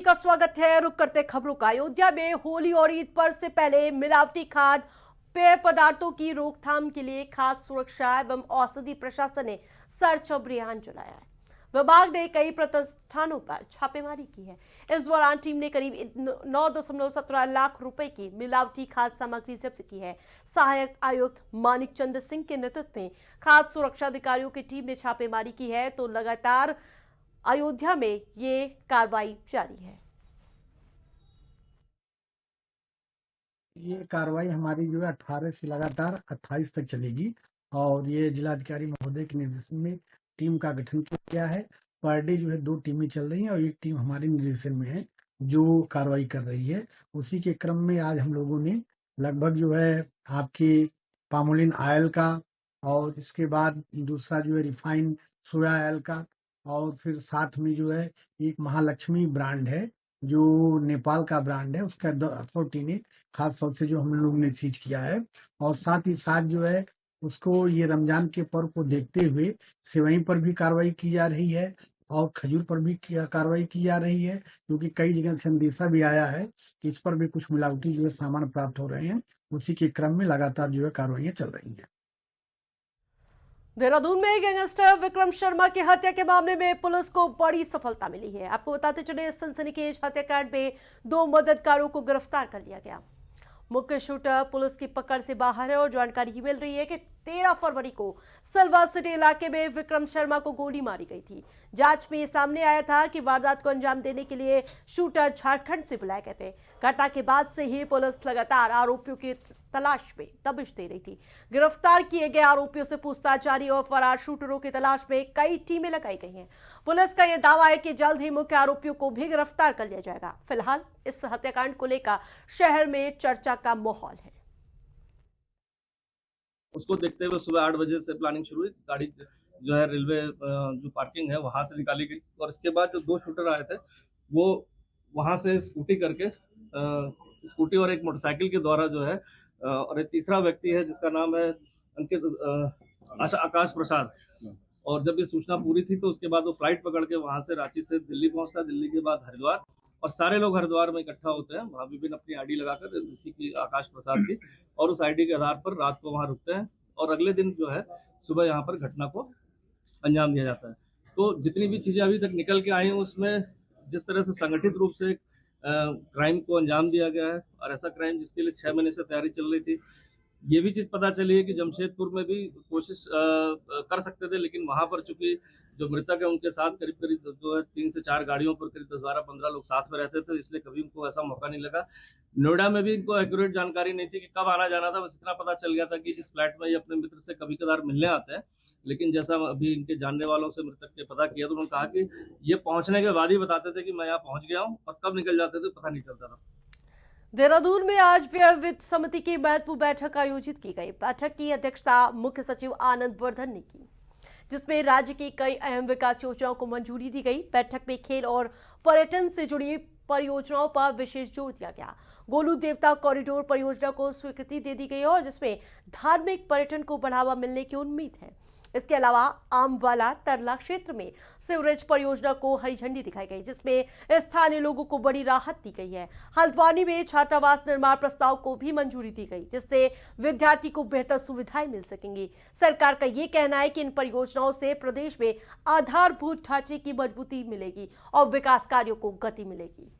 का स्वागत है। रुक करते खबरों का। अयोध्या में होली और ईद पर्व से पहले मिलावटी खाद पेय पदार्थों की रोकथाम के लिए खाद्य सुरक्षा एवं औषधि प्रशासन ने सर्च अभियान चलाया है। विभाग ने कई प्रतिष्ठानों पर छापेमारी की है। इस दौरान टीम ने करीब 9.17 लाख रुपए की मिलावटी खाद्य सामग्री जब्त की है। सहायक आयुक्त मानिक चंद्र सिंह के नेतृत्व में खाद्य सुरक्षा अधिकारियों की टीम ने छापेमारी की है, तो लगातार अयोध्या में ये कार्रवाई जारी है। ये कार्रवाई हमारी जो है 18 से लगातार 28 तक चलेगी और ये जिलाधिकारी महोदय के निर्देशन में टीम का गठन किया गया है। पर डे जो है 2 टीमें चल रही हैं और एक टीम हमारे निर्देशन में है जो कार्रवाई कर रही है। उसी के क्रम में आज हम लोगों ने लगभग जो है आपके पामोलिन ऑयल का और इसके बाद दूसरा जो है रिफाइंड सोया ऑयल का और फिर साथ में जो है एक महालक्ष्मी ब्रांड है जो नेपाल का ब्रांड है, उसका 18 ने खास तौर से जो हम लोग ने सीज किया है। और साथ ही साथ जो है उसको ये रमजान के पर्व को देखते हुए सेवई पर भी कार्रवाई की जा रही है और खजूर पर भी कार्रवाई की जा रही है, क्योंकि कई जगह से संदेशा भी आया है कि इस पर भी कुछ मिलावटी जो है सामान प्राप्त हो रहे हैं। उसी के क्रम में लगातार जो है कार्रवाइयां चल रही हैं। देहरादून में गैंगस्टर विक्रम शर्मा की हत्या के मामले में पुलिस को बड़ी सफलता मिली है। आपको बताते चले, इस सनसनीखेज हत्याकांड में 2 मददगारों को गिरफ्तार कर लिया गया। मुख्य शूटर पुलिस की पकड़ से बाहर है और जानकारी मिल रही है कि 13 फरवरी को सिल्वर सिटी इलाके में विक्रम शर्मा को गोली मारी गई थी। जांच में सामने आया था कि वारदात को अंजाम देने के लिए शूटर झारखंड से बुलाए गए थे। घटना के बाद से ही पुलिस लगातार आरोपियों की तलाश में दबिश दे रही थी। गिरफ्तार किए गए आरोपियों से पूछताछ जारी और फरार शूटरों की तलाश में कई टीमें लगाई गई हैं। पुलिस का यह दावा है कि जल्द ही मुख्य आरोपियों को भी गिरफ्तार कर लिया जाएगा। फिलहाल इस हत्याकांड को लेकर शहर में चर्चा का माहौल है। उसको देखते हुए सुबह 8 बजे से प्लानिंग शुरू हुई। गाड़ी जो है रेलवे जो पार्किंग है वहां से निकाली गई और इसके बाद जो 2 शूटर आए थे वो वहां से स्कूटी करके स्कूटी और एक मोटरसाइकिल के द्वारा जो है और एक तीसरा व्यक्ति है जिसका नाम है अंकित आकाश प्रसाद। और जब ये सूचना पूरी थी तो उसके बाद वो फ्लाइट पकड़ के वहां से रांची से दिल्ली पहुंचता, दिल्ली के बाद हरिद्वार, और सारे लोग हरिद्वार में इकट्ठा होते हैं। वहां विभिन्न अपनी आईडी लगाकर इसी की आकाश प्रसाद की, और उस आईडी के आधार पर रात को वहां रुकते हैं और अगले दिन जो है सुबह यहाँ पर घटना को अंजाम दिया जाता है। तो जितनी भी चीजें अभी तक निकल के आई हैं उसमें जिस तरह से संगठित रूप से क्राइम को अंजाम दिया गया है और ऐसा क्राइम जिसके लिए 6 महीने से तैयारी चल रही थी, ये भी चीज पता चली है कि जमशेदपुर में भी कोशिश कर सकते थे, लेकिन वहां पर चूंकि जो मृतक है उनके साथ करीब करीब जो है 3 से 4 गाड़ियों पर करीब 10-12-15 लोग साथ में रहते थे, इसलिए कभी उनको ऐसा मौका नहीं लगा। नोएडा में भी इनको एक्यूरेट जानकारी नहीं थी कि कब आना जाना था, बस इतना पता चल गया था कि इस फ्लैट में ये अपने मित्र से कभी कदार मिलने आते हैं। लेकिन जैसा अभी इनके जानने वालों से मृतक ने पता किया तो उन्होंने कहा कि ये पहुंचने के बाद ही बताते थे कि मैं यहाँ पहुंच गया हूँ, और कब निकल जाते थे पता नहीं चलता था। देहरादून में आज व्यय वित्त समिति की महत्वपूर्ण बैठक आयोजित की गई। बैठक की अध्यक्षता मुख्य सचिव आनंद वर्धन ने की, जिसमें राज्य की कई अहम विकास योजनाओं को मंजूरी दी गई। बैठक में खेल और पर्यटन से जुड़ी परियोजनाओं पर विशेष जोर दिया गया। गोलू देवता कॉरिडोर परियोजना को स्वीकृति दे दी गई और जिसमें धार्मिक पर्यटन को बढ़ावा मिलने की उम्मीद है। इसके अलावा आमवाला तरला क्षेत्र में सीवरेज परियोजना को हरी झंडी दिखाई गई, जिसमें स्थानीय लोगों को बड़ी राहत दी गई है। हल्द्वानी में छात्रावास निर्माण प्रस्ताव को भी मंजूरी दी गई, जिससे विद्यार्थी को बेहतर सुविधाएं मिल सकेंगी। सरकार का ये कहना है कि इन परियोजनाओं से प्रदेश में आधारभूत ढांचे की मजबूती मिलेगी और विकास कार्यों को गति मिलेगी।